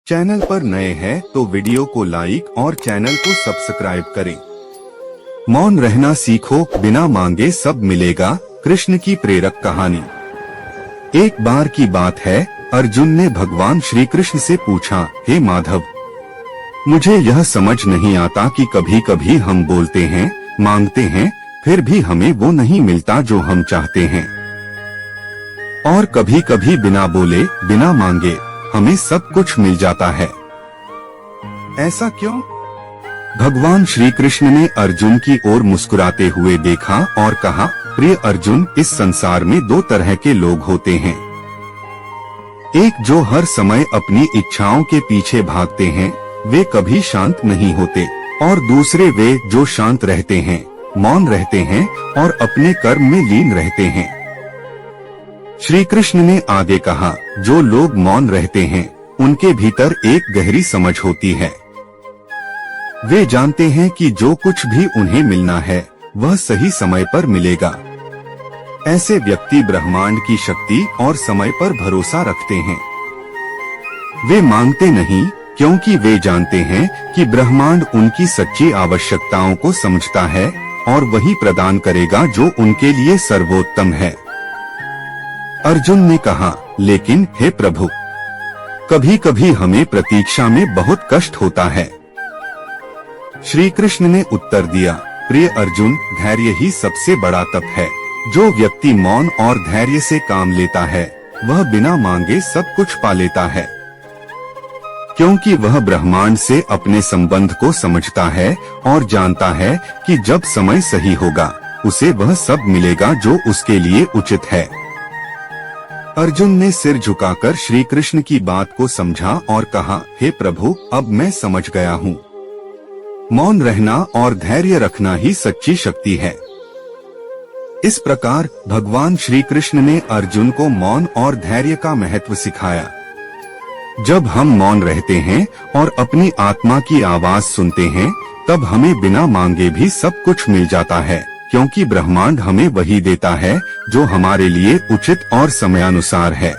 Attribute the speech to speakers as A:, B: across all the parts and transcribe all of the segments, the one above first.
A: Channel पर नए हैं तो वीडियो को लाइक और चैनल को सब्सक्राइब करें। मौन रहना सीखो, बिना मांगे सब मिलेगा। कृष्ण की प्रेरक कहानी। एक बार की बात है, अर्जुन ने भगवान श्री कृष्ण से पूछा, हे माधव, मुझे यह समझ नहीं आता कि कभी कभी हम बोलते हैं, मांगते हैं, फिर भी हमें वो नहीं मिलता जो हम चाहते हैं, और कभी कभी बिना बोले, बिना मांगे हमें सब कुछ मिल जाता है। ऐसा क्यों? भगवान श्री कृष्ण ने अर्जुन की ओर मुस्कुराते हुए देखा और कहा, प्रिय अर्जुन, इस संसार में दो तरह के लोग होते हैं। एक जो हर समय अपनी इच्छाओं के पीछे भागते हैं, वे कभी शांत नहीं होते, और दूसरे वे जो शांत रहते हैं, मौन रहते हैं और अपने कर्म में लीन रहते हैं। श्री कृष्ण ने आगे कहा, जो लोग मौन रहते हैं, उनके भीतर एक गहरी समझ होती है। वे जानते हैं कि जो कुछ भी उन्हें मिलना है, वह सही समय पर मिलेगा। ऐसे व्यक्ति ब्रह्मांड की शक्ति और समय पर भरोसा रखते हैं। वे मांगते नहीं, क्योंकि वे जानते हैं कि ब्रह्मांड उनकी सच्ची आवश्यकताओं को समझता है और वही प्रदान करेगा जो उनके लिए सर्वोत्तम है। अर्जुन ने कहा, लेकिन हे प्रभु, कभी कभी हमें प्रतीक्षा में बहुत कष्ट होता है। श्री कृष्ण ने उत्तर दिया, प्रिय अर्जुन, धैर्य ही सबसे बड़ा तप है। जो व्यक्ति मौन और धैर्य से काम लेता है, वह बिना मांगे सब कुछ पा लेता है, क्योंकि वह ब्रह्मांड से अपने संबंध को समझता है और जानता है कि जब समय सही होगा, उसे वह सब मिलेगा जो उसके लिए उचित है। अर्जुन ने सिर झुकाकर श्री कृष्ण की बात को समझा और कहा, हे प्रभु, अब मैं समझ गया हूँ। मौन रहना और धैर्य रखना ही सच्ची शक्ति है। इस प्रकार भगवान श्री कृष्ण ने अर्जुन को मौन और धैर्य का महत्व सिखाया। जब हम मौन रहते हैं और अपनी आत्मा की आवाज सुनते हैं, तब हमें बिना मांगे भी सब कुछ मिल जाता है, क्योंकि ब्रह्मांड हमें वही देता है जो हमारे लिए उचित और समयानुसार है।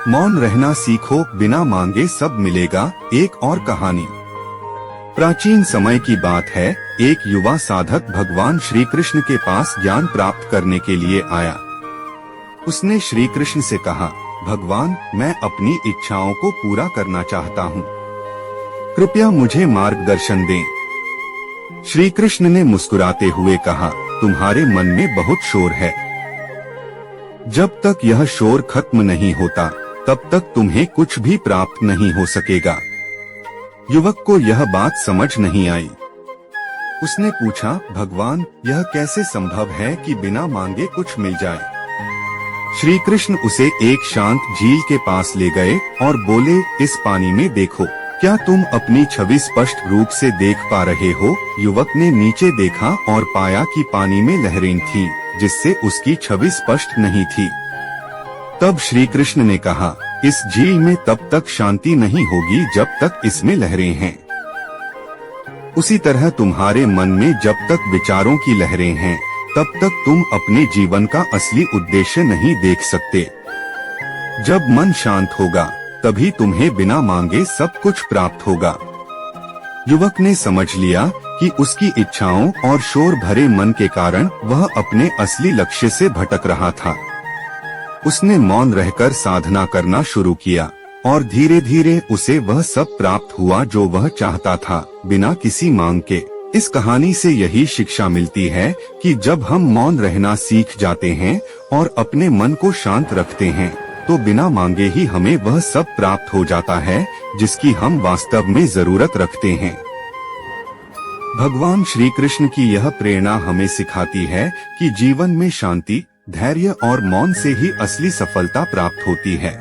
A: मौन रहना सीखो, बिना मांगे सब मिलेगा। एक और कहानी। प्राचीन समय की बात है, एक युवा साधक भगवान श्री कृष्ण के पास ज्ञान प्राप्त करने के लिए आया। उसने श्री कृष्ण से कहा, भगवान, मैं अपनी इच्छाओं को पूरा करना चाहता हूँ, कृपया मुझे मार्गदर्शन दें। श्री कृष्ण ने मुस्कुराते हुए कहा, तुम्हारे मन में बहुत शोर है। जब तक यह शोर खत्म नहीं होता, तब तक तुम्हें कुछ भी प्राप्त नहीं हो सकेगा। युवक को यह बात समझ नहीं आई। उसने पूछा, भगवान, यह कैसे संभव है कि बिना मांगे कुछ मिल जाए? श्री कृष्ण उसे एक शांत झील के पास ले गए और बोले, इस पानी में देखो, क्या तुम अपनी छवि स्पष्ट रूप से देख पा रहे हो? युवक ने नीचे देखा और पाया कि पानी में लहरें थीं, जिससे उसकी छवि स्पष्ट नहीं थी। तब श्री कृष्ण ने कहा, इस झील में तब तक शांति नहीं होगी जब तक इसमें लहरें हैं। उसी तरह तुम्हारे मन में जब तक विचारों की लहरें हैं, तब तक तुम अपने जीवन का असली उद्देश्य नहीं देख सकते। जब मन शांत होगा, तभी तुम्हें बिना मांगे सब कुछ प्राप्त होगा। युवक ने समझ लिया कि उसकी इच्छाओं और शोर भरे मन के कारण वह अपने असली लक्ष्य से भटक रहा था। उसने मौन रहकर साधना करना शुरू किया और धीरे धीरे उसे वह सब प्राप्त हुआ जो वह चाहता था, बिना किसी मांग के। इस कहानी से यही शिक्षा मिलती है कि जब हम मौन रहना सीख जाते हैं और अपने मन को शांत रखते हैं, तो बिना मांगे ही हमें वह सब प्राप्त हो जाता है जिसकी हम वास्तव में जरूरत रखते हैं। भगवान श्री कृष्ण की यह प्रेरणा हमें सिखाती है कि जीवन में शांति, धैर्य और मौन से ही असली सफलता प्राप्त होती है।